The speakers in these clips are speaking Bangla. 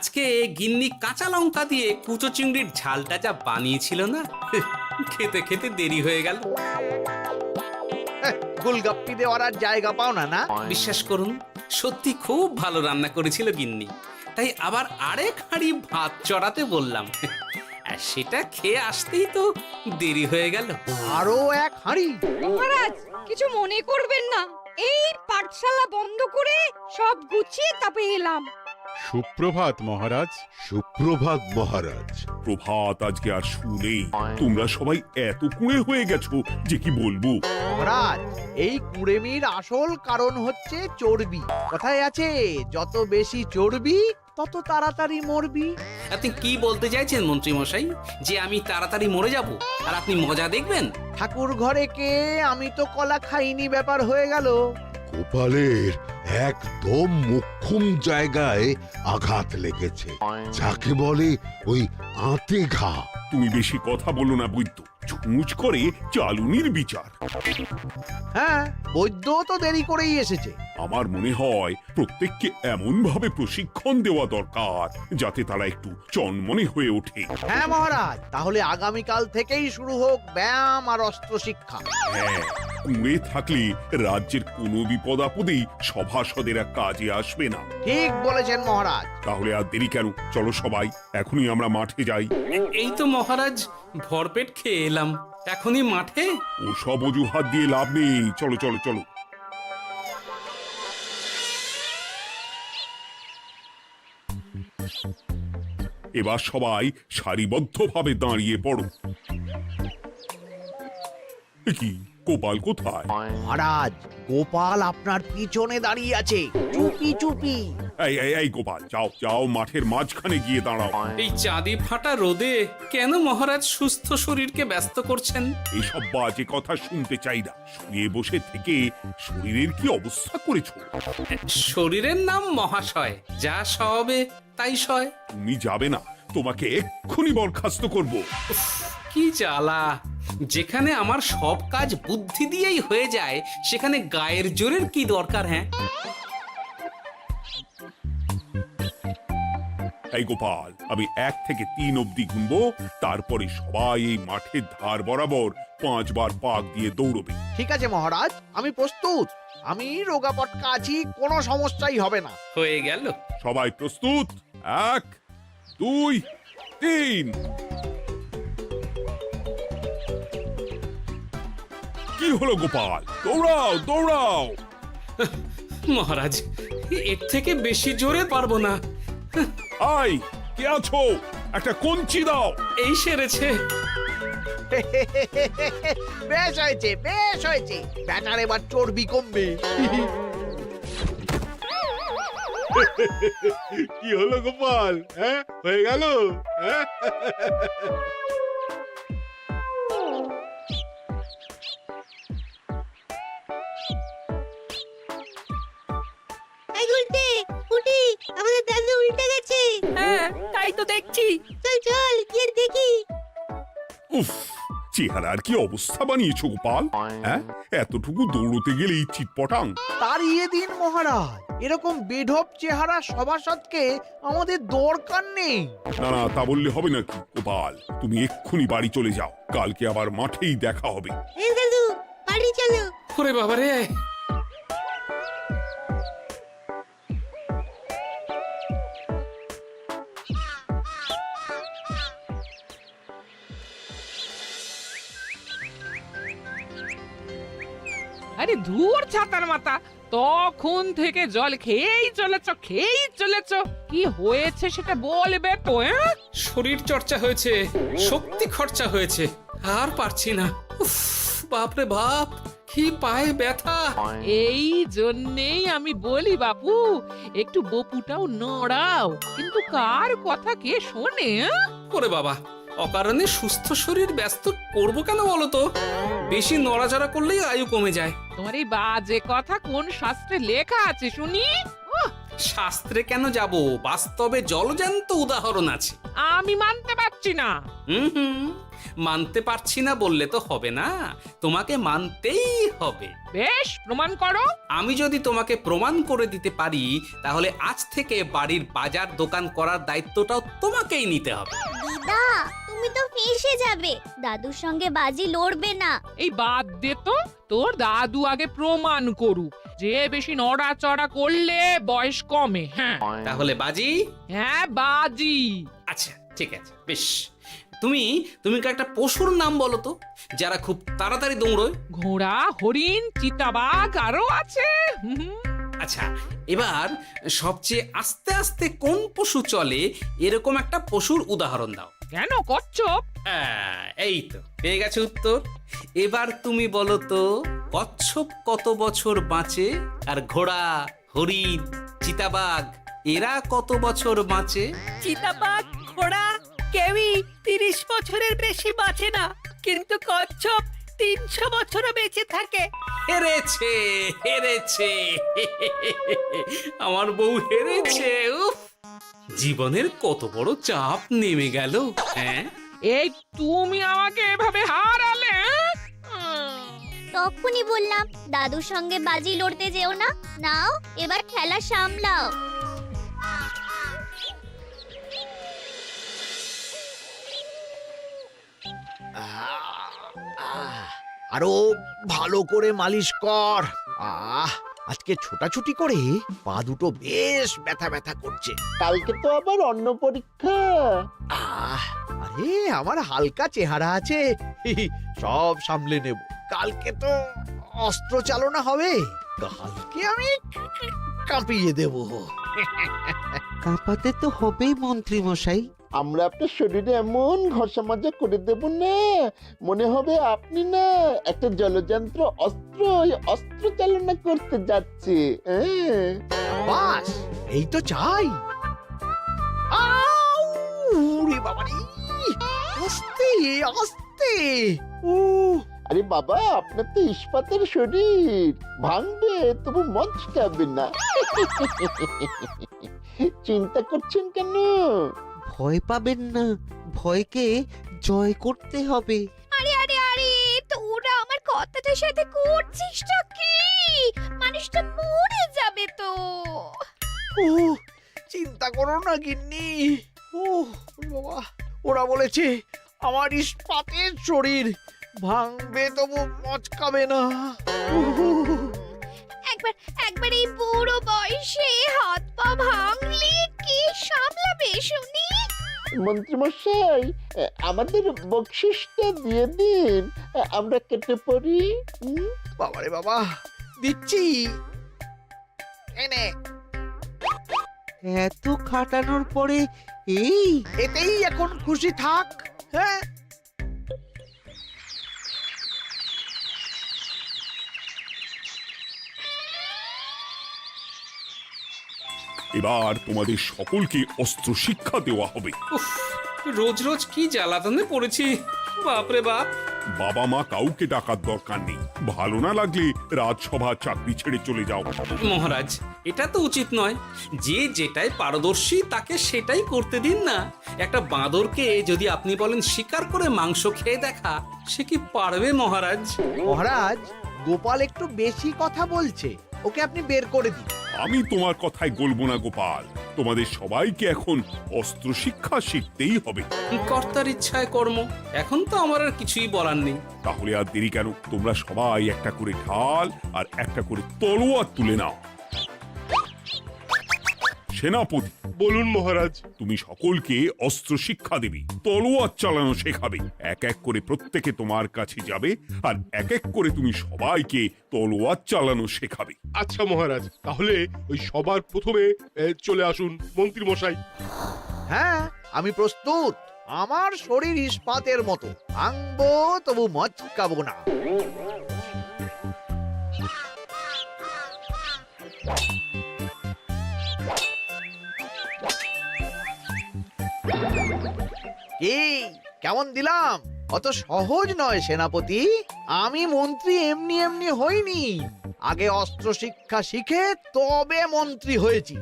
আজকে গিন্নি কাঁচা লঙ্কা দিয়ে কুচো চিংড়ির ঝালটা যা বানিয়েছিল না, খেতে খেতে দেরি হয়ে গেল। গোলগাপ্পি দেওয়ার আর জায়গা পাও না না? বিশ্বাস করুন, সত্যি খুব ভালো রান্না করেছিল গিন্নি, তাই আবার আরেক হাঁড়ি ভাত চড়াতে বললাম। আর সেটা খেয়ে আসতেই তো দেরি হয়ে গেল। আরো এক হাঁড়ি? মহারাজ কিছু মনে করবেন না, এই পাঠশালা বন্ধ করে সব গুছিয়ে তাপে এলাম। সুপ্রভাত মহারাজ। সুপ্রভাত মহারাজ। প্রভাত আজকে আর শুনেই। তোমরা সবাই এত কুঁড়ে হয়ে গেছো যে কি বলবো। মহারাজ, এই কুড়েমির আসল কারণ হচ্ছে চর্বি। কথায় আছে, যত বেশি চর্বি তত তাড়াতাড়ি মরবি। আপনি কি বলতে চাইছেন মন্ত্রী মশাই, যে আমি তাড়াতাড়ি মরে যাব আর আপনি মজা দেখবেন? ঠাকুর ঘরে কে, আমি তো কলা খাইনি ব্যাপার হয়ে গেল। গোপালের একদম মোক্ষম জায়গায় আঘাত লেগেছে, যাকে বলে ওই আঁতে ঘা। তুমি বেশি কথা বলো না বৈদ্য, ছুঁচ করে চালুনির বিচার। হ্যাঁ, বৈদ্য তো দেরি করেই এসেছে। আমার মনে হয় প্রত্যেককে এমন ভাবে প্রশিক্ষণ দেওয়া দরকার যাতে তারা একটু চনমনে হয়ে ওঠে। হ্যাঁ মহারাজ, তাহলে আগামীকাল থেকেই শুরু হোক ব্যায়াম আর অস্ত্র শিক্ষা। হ্যাঁ, কুঁড়ে থাকলে রাজ্যের কোনো বিপদ আপদেই সভাসদেরা কাজে আসবে না। ঠিক বলেছেন মহারাজ। তাহলে আর দেরি কেন, চলো সবাই এখনই আমরা মাঠে যাই। এই তো মহারাজ ভরপেট খেয়ে এলাম, এখনই মাঠে? ও সব অজুহাত দিয়ে লাভ নেই, চলো চলো চলো। এবার সবাই সারিবদ্ধভাবে দাঁড়িয়ে পড়ো। এ কি, গোপাল কোথায়? মহারাজ, গোপাল আপনার পিছনে দাঁড়িয়ে আছে, চুপি চুপি। এই গোপাল, যাও যাও, মাঠের মাঝখানে গিয়ে দাঁড়াও। এই চাঁদি ফাটা রোদে কেন মহারাজ সুস্থ শরীরকে ব্যস্ত করছেন? এইসব বাজে কথা শুনতে চাই না। শুয়ে বসে থেকে শরীরের কি অবস্থা করেছো? শরীরের নাম মহাশয়, যা সবে তাই সয়। তুমি যাবে না, তোমাকে এক্ষুনি বরখাস্ত করবো। কি জ্বালা! যেখানে আমার সব কাজ বুদ্ধি দিয়েই হয়ে যায়, সেখানে গায়ের জোরের কি দরকার? হ্যাঁ, এই গোপাল, আমি 1 থেকে 3 অব্দি গুনবো, তারপরে সবাই এই মাঠের ধার বরাবর 5 বার পাক দিয়ে দৌড়বে। ঠিক আছে মহারাজ, আমি প্রস্তুত। আমি রোগা পটকা আছি, কোনো সমস্যাই হবে না। হয়ে গেল। সবাই প্রস্তুত? 1 2 3। কি হলো গোপাল, দৌড়াও দৌড়াও। মহারাজ, এর থেকে বেশি জোরে পারবো না। আই, কে আছো? একটা কঞ্চি দাও। এই সেরেছে। বেশ হয়েছে, বেশ হয়েছে। ব্যাটার এবার চর্বি কমবে। কি হলো গোপাল, হ্যাঁ হয়ে গেল? হ্যাঁ? এই উল্টে উঠি, আমাদের দাদু উল্টে গেছে। হ্যাঁ, তাই তো দেখছি। চল চল গিয়ে দেখি। উফ, চেহারার কি অবস্থা বানিয়েছো গোপাল, হ্যাঁ? এতটুকু দৌড়তে গেলেই চিটপটাং। তাড়িয়ে দিন মহারাজ, এরকম বেঢপ চেহারা সভাসদকে আমাদের দরকার নেই। না না, তা বললে হবে নাকি গোপাল? তুমি এক্ষুনি বাড়ি চলে যাও, কালকে আবার মাঠেই দেখা হবে। এই দাদু, বাড়ি চলো। ওরে বাবারে! আরে ধুর ছাতার মাথা, তখন থেকে জল খেয়েই চলেছ। কি হয়েছে সেটা বলবে তো? শরীর চর্চা হয়েছে, শক্তি খরচা হয়েছে, আর পারছি না। উফ, বাপরে বাপ, কি পায়ে ব্যথা! এই জন্যেই আমি বলি বাপু, একটু বপুটাও নড়াও, কিন্তু কার কথা কে শোনে? ওরে বাবা, অকারণে সুস্থ শরীর ব্যস্ত করবো কেন বলো তো? বেশি নড়াচড়া করলেই আয়ু কমে যায়। তোমার এই বাজে কথা কোন শাস্ত্রে লেখা আছে শুনি? শাস্ত্রে কেন যাব, বাস্তবে জলজ্যান্ত উদাহরণ আছে। আমি মানতে পারছি না। হুম, মানতে পারছি না বললে তো হবে না, তোমাকে মানতেই হবে। বেশ, প্রমাণ করো। আমি যদি তোমাকে প্রমাণ করে দিতে পারি, তাহলে আজ থেকে বাড়ির বাজার দোকান করার দায়িত্বটাও তোমাকেই নিতে হবে। দিদা তুমি তো ফেঁসে যাবে, দাদুর সঙ্গে বাজি লড়বে না। এই বাদ দে তো, তোর দাদু আগে প্রমাণ করুক যে বেশি নড়াচড়া করলে বয়স কমে। হ্যাঁ তাহলে বাজি। হ্যাঁ বাজি। আচ্ছা ঠিক আছে, বেশ। তুমি তুমি একটা পশুর নাম বলো তো, যারা খুব তাড়াতাড়ি দৌড়য়। ঘোড়া, হরিণ, চিতাবাঘ আরো আছে। আচ্ছা, এবার সবচেয়ে আস্তে আস্তে কোন পশু চলে, এরকম একটা পশুর উদাহরণ দাও। কেন কচ্ছপ? এই তো পেয়ে গেছে উত্তর। এবার তুমি বলো তো, কচ্ছপ কত বছর বাঁচে, আর ঘোড়া, হরিণ, চিতাবাঘ এরা কত বছর বাঁচে? চিতাবাঘ, ঘোড়া কেউই 30 বছরের বেশি বাঁচে না, কিন্তু কচ্ছপ 300 বছরও বেঁচে থাকে। হেরেছে, হেরেছে, আমার বউ হেরেছে। উফ, জীবনের কত বড় চাপ নেমে গেল। হ্যাঁ, এই তুমি আমাকে এভাবে হারালে। তখনই বললাম দাদুর সঙ্গে বাজি লড়তে যেও না। নাও এবার খেলা সামলাও। আরো ভালো করে মালিশ কর। আজকে ছোটাছুটি করে পা দুটো বেশ ব্যথা ব্যথা করছে। কালকে তো আবার অন্য পরীক্ষা। আরে আমার হালকা চেহারা আছে, সব সামলে নেব। কালকে তো অস্ত্র চালনা হবে, কালকে আমি কাঁপিয়ে দেব। কাঁপাতে তো হবেই মন্ত্রী মশাই। আমরা আপনার শরীরে এমন ঘষা মাজা করে দেব না, মনে হবে আপনি না একটা জলযন্ত্র অস্ত্র চালনা করতে যাচ্ছে। বাস এই তো চাই। বাবারি, আস্তে আস্তে। আরে বাবা, আপনার তো ইস্পাতের শরীর, ভাঙবে তবু মচকাবে না। চিন্তা করছেন কেন? ভয় পাবেন না, ভয়কে জয় করতে হবে। আরে আরে আরে, তোরা আমার কথাটার সাথে করছিসটা কি? মানুষটা মরে যাবে তো। চিন্তা করো না গিন্নি। বাবা, ওরা বলেছে আমার ইস্পাতের শরীর, ভাঙবে তবু মচকাবে না। একবার এই বুড়ো বয়সে হাত পা ভাঙলে কি সামলাবে শুনি? মন্ত্রীমশাই, আমাদের বকশিসটা দিয়ে দিন, আমরা কেটে পড়ি। বাবারে বাবা, দিচ্ছি। এনে এত খাটানোর পরে এতেই এখন খুশি থাক। হ্যাঁ, এবার তোমাদের সকলকে অস্ত্র শিক্ষা দেওয়া হবে। উফ, রোজ রোজ কি জ্বালাতনে পড়েছি, বাপরে বাপ। বাবা মা কাউকে ডাকার দরকার নেই, ভালো না লাগলে রাজসভা চাকরি ছেড়ে চলে যাও। মহারাজ, এটা তো উচিত নয়। যে যেটাই পারদর্শী তাকে সেটাই করতে দিন না। একটা বাঁদরকে যদি আপনি বলেন শিকার করে মাংস খেয়ে দেখা, সে কি পারবে মহারাজ? মহারাজ, গোপাল একটু বেশি কথা বলছে, ওকে আপনি বের করে দিন। আমি তোমার কথায় গলবো না গোপাল, তোমাদের সবাইকে এখন অস্ত্র শিক্ষা শিখতেই হবে। কর্তার ইচ্ছায় কর্ম, এখন তো আমার আর কিছুই বলার নেই। তাহলে আর দেরি কেন, তোমরা সবাই একটা করে ঢাল আর একটা করে তলোয়ার তুলে নাও। সেনাপতি, বলুন মহারাজ। তুমি সকলকে অস্ত্র শিক্ষা দেবে, তলোয়ার চালানো শেখাবে। এক এক করে প্রত্যেকে তোমার কাছে যাবে, আর এক এক করে তুমি সবাইকে তলোয়ার চালানো শেখাবে। আচ্ছা মহারাজ, তাহলে ওই সবার প্রথমে চলে আসুন মন্ত্রী মশাই। হ্যাঁ, আমি প্রস্তুত। আমার শরীর ইস্পাতের মতো, ভাঙবো তবু মচকাবো না। কি কেমন দিলাম? অত সহজ নয় সেনাপতি। আমি মন্ত্রী এমনি এমনি হইনি, আগে অস্ত্র শিক্ষা শিখে তবে মন্ত্রী হয়েছি।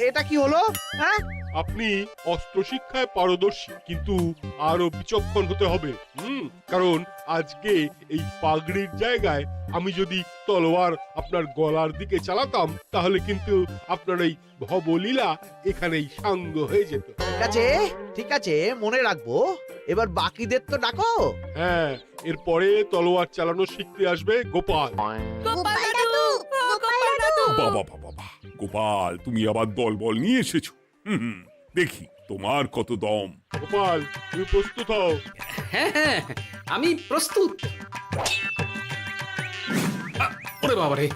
এটা কি হলো? হ্যাঁ, আপনি অস্ত্র শিক্ষায় পারদর্শী, কিন্তু আরো বিচক্ষণ হতে হবে। কারণ আজকে এই পাগড়ির জায়গায় আমি যদি তলোয়ার আপনার গলার দিকে চালাতাম, তাহলে কিন্তু আপনার এই ভবলীলা এখানেই সাঙ্গ হয়ে যেত। ঠিক আছে, মনে রাখবো। এবার বাকিদের তো ডাকো। হ্যাঁ, এরপরে তলোয়ার চালানো শিখতে আসবে গোপাল। গোপাল দাদু, গোপাল দাদু। বাবা বাবা বাবা, গোপাল তুমি আবার দলবল নিয়ে এসেছো। দেখি তোমার কত দম। গোপাল, তুমি প্রস্তুত হও। হ্যাঁ হ্যাঁ, আমি প্রস্তুত। ওরে বাবারে,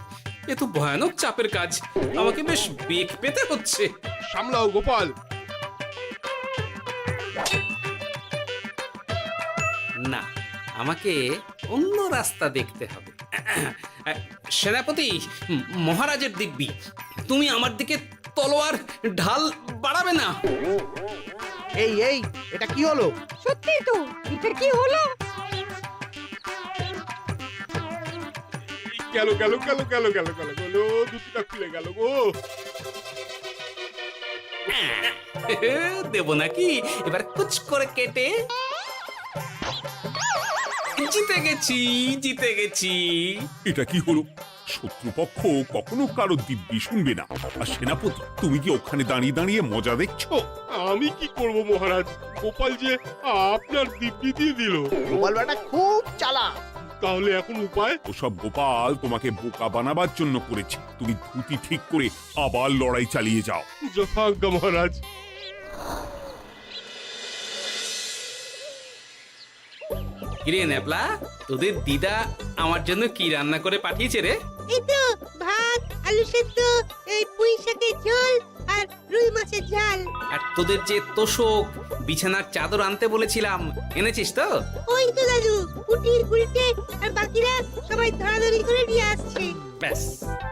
এ তো ভয়ানক চাপের কাজ। আমাকে বেশ বেগ পেতে হচ্ছে। সামলাও গোপাল। না, আমাকে অন্য রাস্তা দেখতে হবে। সেনাপতি, মহারাজের দিব্যি, তুমি আমার দিকে তলোয়ার ঢাল বাড়াবে না। এই এটা কি হলো? সত্যি তো, এটা কি হলো? গেল গেল গেল গেল গেল গেল গেল, দুটিটা খুলে গেল গো। দেব নাকি এবার কুচ করে কেটে? জিতে গেছি, জিতে গেছি। এটা কি হলো? শত্রুপক্ষ কখনো কারো দিব্যি শুনবে না। আর সেনাপতি, তুমি কি ওখানে দাঁড়িয়ে দাঁড়িয়ে মজা দেখছো? আমি কি করব মহারাজ, গোপাল যে আপনার দিব্যি দিয়ে দিল। গোপাল বেটা খুব চালাক। তাহলে এখন উপায়? ওসব গোপাল তোমাকে বোকা বানাবার জন্য করেছে। তুমি ধুতি ঠিক করে আবার লড়াই চালিয়ে যাও। যথাজ্ঞা মহারাজ। কিরে ন্যাপলা, তোদের দিদা আমার জন্য কি রান্না করে পাঠিয়েছে রে? এই তো ভাত, আলু সেদ্ধ, এই পুঁই শাকের ঝোল আর রুই মাছের ঝাল। আর তোদের যে তোষক, বিছানার চাদর আনতে বলেছিলাম, এনেছিস তো? ওই তো দাদু, কুটির গুলটে আর বাকিরা সবাই ধরাধরি করে নিয়ে আসছে। ব্যাস,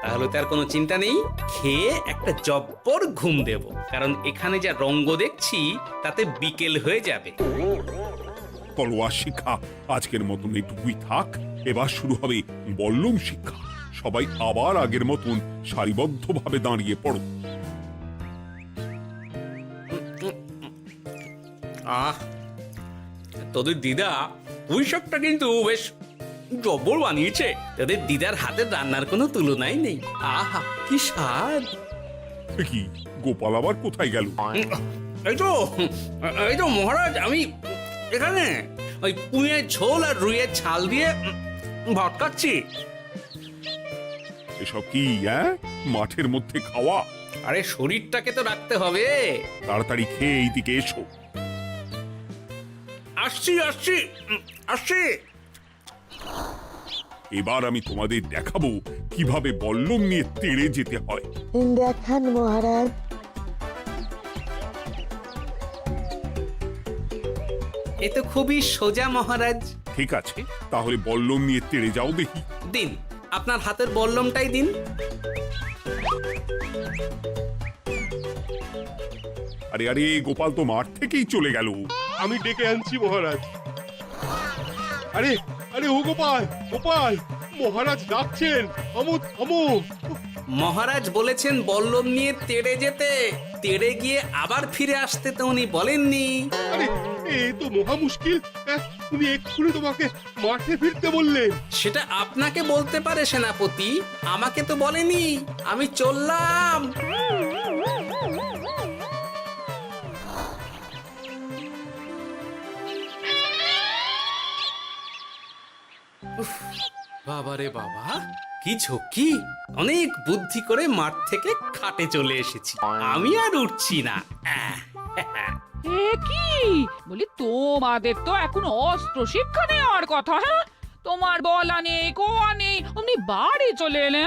তাহলে তার কোনো চিন্তা নেই। খেয়ে একটা জব্বর ঘুম দেব, কারণ এখানে যা রঙ্গ দেখছি তাতে বিকেল হয়ে যাবে। তলোয়ার শিক্ষা আজকের মতন এইটুকুই থাক। এবার শুরু হবে বল্লম শিক্ষা। সবাই আবার আগের মতন সারিবদ্ধভাবে দাঁড়িয়ে পড়ো। আহ, তোদের দিদা পুঁই শাকটা কিন্তু বেশ জব্বর বানিয়েছে। তোদের দিদার হাতের রান্নার কোনো তুলনাই নেই। আহা, কি স্বাদ! এ কি, গোপাল আবার কোথায় গেল? এই তো মহারাজ, আমি এখানে ওই পুঁইয়ের ঝোল আর রুইয়ের ছাল দিয়ে ভাত খাচ্ছি। এসব কি মাঠের মধ্যে খাওয়া? আরে শরীরটাকে তো রাখতে হবে। তাড়াতাড়ি খেয়ে এইদিকে এসো। আসছি আসছি আসছি। এবার আমি তোমাদের দেখাবো কিভাবে বল্লম নিয়ে তেড়ে যেতে হয়। দেখান মহারাজ। এ তো খুবই সোজা মহারাজ। ঠিক আছে, তাহলে বল্লম নিয়ে তেড়ে যাও দেখি। দিন, আপনার হাতের বল্লমটাই দিন। আরে আরে, গোপাল তো মাঠ থেকেই চলে গেল। আমি ডেকে আনছি মহারাজ। আরে আরে, ও গোপাল, গোপাল, মহারাজ ডাকছেন। থামো থামো। মহারাজ বলেছেন বল্লম নিয়ে তেড়ে যেতে। তেড়ে গিয়ে আবার ফিরে আসতে তো উনি বলেননি। আরে, এ তো মহা মুশকিল। উনি এক্ষুনি তোমাকে মাঠে ফিরতে বললেন। সেটা আপনাকে বলতে পারে সেনাপতি, আমাকে তো বলেনি। আমি চললাম। বাবারে বাবা, কি ঝক্কি! অনেক বুদ্ধি করে মাঠ থেকে খাটে চলে এসেছি। আমি আর উঠছি না। এ কি বলি, তোমাদের তো এখন অস্ত্র শিক্ষা নেওয়ার কথা। হ্যাঁ, তোমার বলা নেই, কোয়া নেই, অমনি বাড়ি চলে এলে।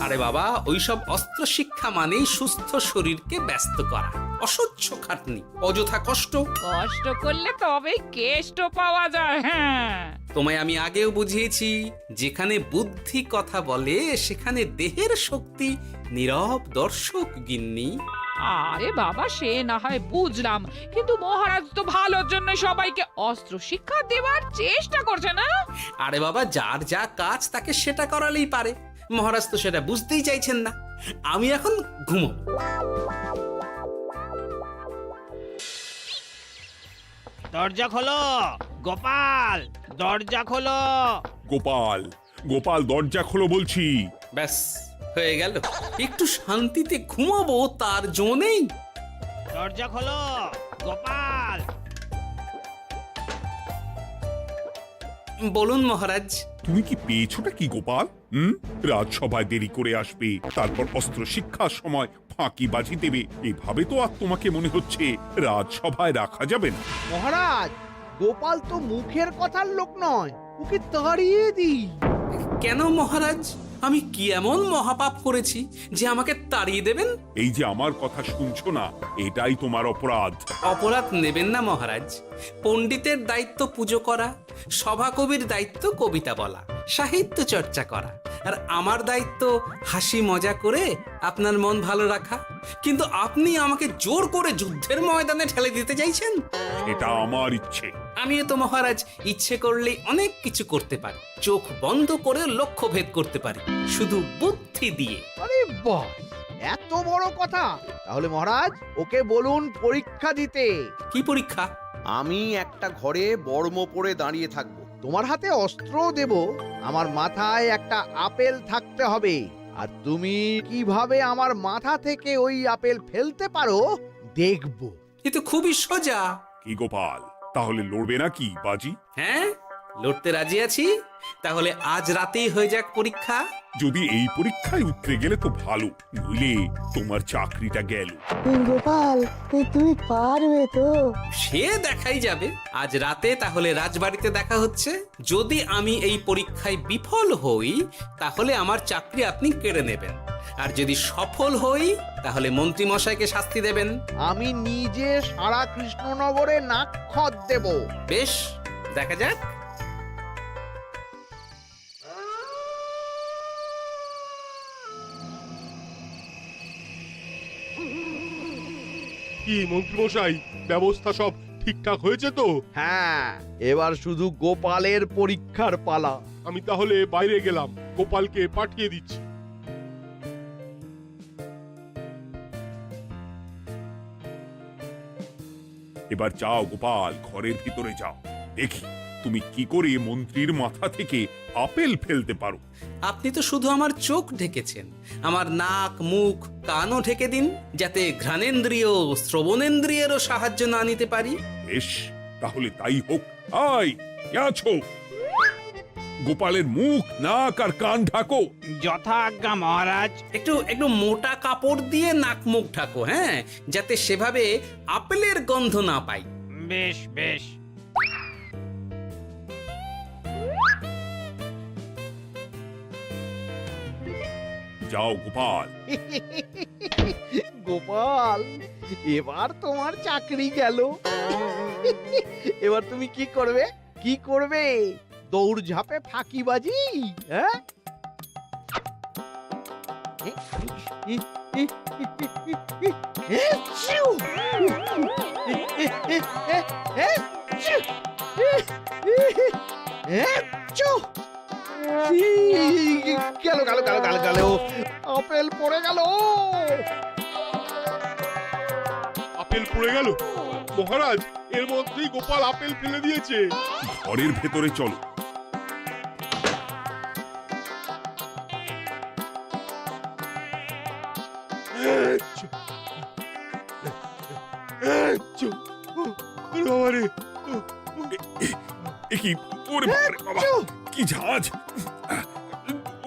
আরে বাবা, ওইসব অস্ত্র শিক্ষা মানেই সুস্থ শরীরকে ব্যস্ত করা, অসহ্য খাটনি, অযথা কষ্ট। কষ্ট করলে তবেই কেষ্ট পাওয়া যায়। হ্যাঁ, তোমায় আমি আগেও বুঝিয়েছি, যেখানে বুদ্ধি কথা বলে সেখানে দেহের শক্তি নীরব দর্শক গিন্নি। আরে বাবা, সে না হয় বুঝলাম, কিন্তু মহারাজ তো ভালোর জন্য সবাইকে অস্ত্র শিক্ষা দেওয়ার চেষ্টা করছে না? আরে বাবা, যার যা কাজ তাকে সেটা করালেই পারে। মহারাজ তো সেটা বুঝতেই চাইছেন না। আমি এখন ঘুমো। দরজা খোলো গোপাল, দরজা খোলো। গোপাল, গোপাল দরজা খোলো বলছি। ব্যাস হয়ে গেল। একটু শান্তিতে ঘুমাবো তার জো নেই। দরজা খোলো গোপাল। বলুন মহারাজ। তুমি কি পেয়েছোটা কি গোপাল? রাজসভায় দেরি করে আসবে, তারপর অস্ত্র শিক্ষার সময় ফাঁকিবাজি দেবে, এভাবে তো আর তোমাকে মনে হচ্ছে রাজসভায় রাখা যাবে না। মহারাজ, গোপাল তো মুখের কথার লোক নয়, ওকে তাড়িয়ে দিই। কেন মহারাজ? আমি কি এমন মহাপাপ করেছি যে আমাকে তাড়িয়ে দেবেন? এই যে আমার কথা শুনছো না, এটাই তোমার অপরাধ। অপরাধ নেবেন না মহারাজ। পণ্ডিতের দায়িত্ব পুজো করা, সভাকবির দায়িত্ব কবিতা বলা, সাহিত্য চর্চা করা, আর আমার দায়িত্ব হাসি মজা করে আপনার মন ভালো রাখা। কিন্তু আপনি আমাকে জোর করে যুদ্ধের ময়দানে ঠেলে দিতে চাইছেন। এটা আমার ইচ্ছে। আমিও তো মহারাজ ইচ্ছে করলেই অনেক কিছু করতে পারি। চোখ বন্ধ করে লক্ষ্য ভেদ করতে পারি, শুধু বুদ্ধি দিয়ে। আরে বাহ, এত বড় কথা! তাহলে মহারাজ, ওকে বলুন পরীক্ষা দিতে। কি পরীক্ষা? আমি একটা ঘরে বর্ম পরে দাঁড়িয়ে থাকবো। তোমার হাতে অস্ত্র দেব, আমার মাথায় একটা আপেল থাকতে হবে, আর তুমি কিভাবে আমার মাথা থেকে ওই আপেল ফেলতে পারো দেখব। এ তো খুবই সোজা। কি গোপাল, তাহলে লড়বে নাকি বাজি? হ্যাঁ, লড়তে রাজি আছি। তাহলে আজ রাতেই হয়ে যাক পরীক্ষা। যদি এই পরীক্ষায় উতরে গেলে তো ভালো, নইলে তোমার চাকরিটা গেল। গোপাল, তুমি পারবে তো? সে দেখাই যাবে। আজ রাতে তাহলে রাজবাড়িতে দেখা হচ্ছে। যদি আমি এই পরীক্ষায় বিফল হই, তাহলে আমার চাকরি আপনি কেড়ে নেবেন। আর যদি সফল হই, তাহলে মন্ত্রী মশাইকে শাস্তি দেবেন। আমি নিজে সারা কৃষ্ণনগরে নাক্ষত দেব। বেশ, দেখা যাক। কি মন্ত্রীমশাই, ব্যবস্থা সব ঠিকঠাক হয়েছে তো? হ্যাঁ, এবার শুধু গোপালের পরীক্ষার পালা। আমি তাহলে বাইরে গেলাম, গোপালকে পাঠিয়ে দিচ্ছি। এবার যাও গোপাল, ঘরের ভিতরে যাও, দেখি তুমি কি করে মন্ত্রীর মাথা থেকে আপেল ফেলতে পারো। আপনি তো শুধু আমার চোখ ঢেকেছেন, আমার নাক মুখ কানও ঢেকে দিন, যাতে ঘ্রাণেন্দ্রিয় শ্রবণেন্দ্রিয়েরও সাহায্য না নিতে পারি। বেশ, তাহলে তাই হোক। আয়, কে আছো? গোপালের মুখ নাক আর কান ঢাকো। যথা আজ্ঞা মহারাজ। একটু একটু মোটা কাপড় দিয়ে নাক মুখ ঢাকো, হ্যাঁ, যাতে সেভাবে আপেলের গন্ধ না পাই। বেশ বেশ। যাও গোপাল। গোপাল, এবার তোমার চাকরি গেল। এবার তুমি কি করবে? কি করবে? দৌড় ঝাঁপে ফাঁকিবাজি? হ্যাঁ? গেল গেল গেল গেল গেল, আপেল পড়ে গেল। আপেল পড়ে গেল? মহারাজ, এর মধ্যেই গোপাল আপেল ফেলে দিয়েছে। ঘরের ভেতরে চলো। কি ওরে বাবারে বাবা, কি ঝাঁজ!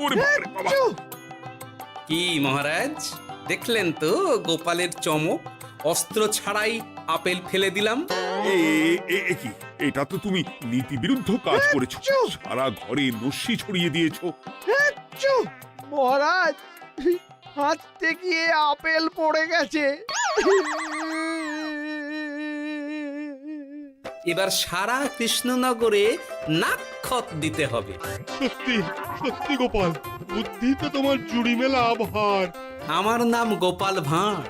ওরে বাবারে বাবা। কি মহারাজ, দেখলেন তো গোপালের চমক? অস্ত্র ছাড়াই আপেল ফেলে দিলাম। কি, এটা তো তুমি নীতি বিরুদ্ধ কাজ করেছো। সারা ঘরে নস্যি ছড়িয়ে দিয়েছো। মহারাজ, হাঁটতে গিয়ে আপেল পড়ে গেছে। এবার সারা কৃষ্ণনগরে নাক্ষত দিতে হবে। সত্যি সত্যি গোপাল, বুদ্ধি তো তোমার জুড়ি মেলা আভার। আমার নাম গোপাল ভাঁড়।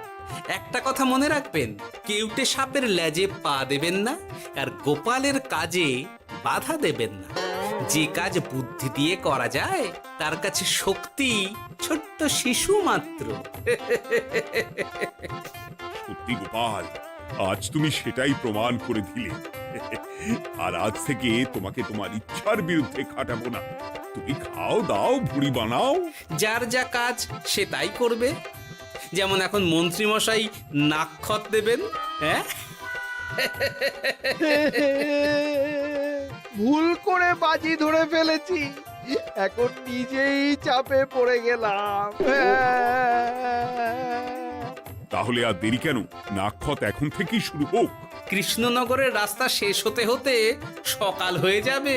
একটা কথা মনে রাখবেন, কেউটে সাপের লেজে পা দেবেন না, আর গোপালের কাজে বাধা দেবেন না। যে কাজ বুদ্ধি দিয়ে করা যায় তার কাছে শক্তি ছোট্ট শিশু মাত্র। সত্যি গোপাল, আজ তুমি সেটাই প্রমাণ করে দিলে। আর আজ থেকে তোমাকে তোমার ইচ্ছার বিরুদ্ধে খাটাবো না। তুমি খাও দাও ভুড়ি বানাও। যার যা কাজ সে তাই করবে। যেমন এখন মন্ত্রী মশাই নাক্ষত দেবেন। হ্যাঁ, ভুল করে বাজি ধরে ফেলেছি, এখন নিজেই চাপে পড়ে গেলাম। তাহলে আর দেরি কেন, নাক্ষত এখন থেকেই শুরু হোক। কৃষ্ণনগরের রাস্তা শেষ হতে হতে সকাল হয়ে যাবে।